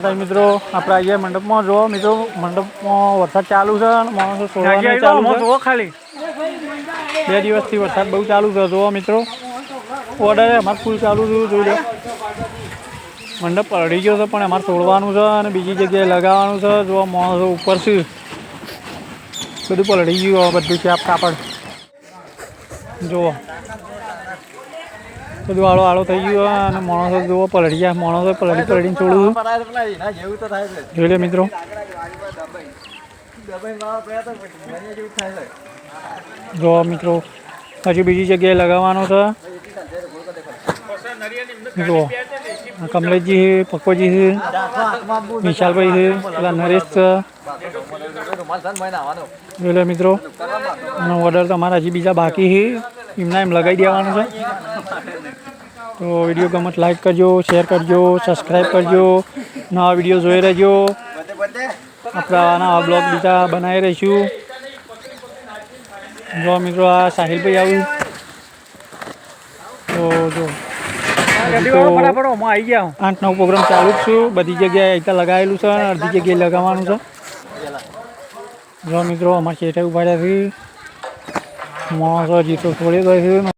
મિત્રો આપણે આવીએ મંડપમાં જો મિત્રો મંડપમાં વરસાદ ચાલુ છે અને માણસો સોળવાનું ચાલુ છે ખાલી 2 દિવસથી વરસાદ બહુ ચાલુ છે જો મિત્રો ઓર્ડર અમારે ફૂલ ચાલુ થયું જોઈ લો મંડપ પલળી ગયો છે પણ અમારે તોડવાનું છે અને બીજી જગ્યાએ લગાવવાનું છે જો માણસો ઉપર છે બધું પલળી ગયું બધું ચાપ કાપડ જુઓ બધું આળો આળો થઈ ગયો અને માણસો જુઓ પલળી ગયા માણસો પલળીને છોડું જોઈ લે મિત્રો જો મિત્રો હજી બીજી જગ્યાએ લગાવવાનું છે જુઓ કમલેશજી છે પક્કોજી છે વિશાલભાઈ છે પેલા નરેશ છે જોઈ લે મિત્રો અને ઓર્ડર તમારા હજી બીજા બાકી છે એમના એમ લગાવી દેવાનું છે તો વિડીયો ગમત લાઈક કરજો શેર કરજો સબસ્ક્રાઈબ કરજો નવા વિડીયો જોઈ રહેજો આપણા નવા બ્લોગ બીજા બનાવી રહીશું જો મિત્રો આ સાહિલભાઈ આવ્યું તો જો 8-9 પ્રોગ્રામ ચાલુ જ છું બધી જગ્યાએ અહીં લગાવેલું છે અને અડધી જગ્યાએ લગાવવાનું છે જો મિત્રો અમારે શેઠે ઉભા રહ્યા છે માણસો હજી તો થોડી છે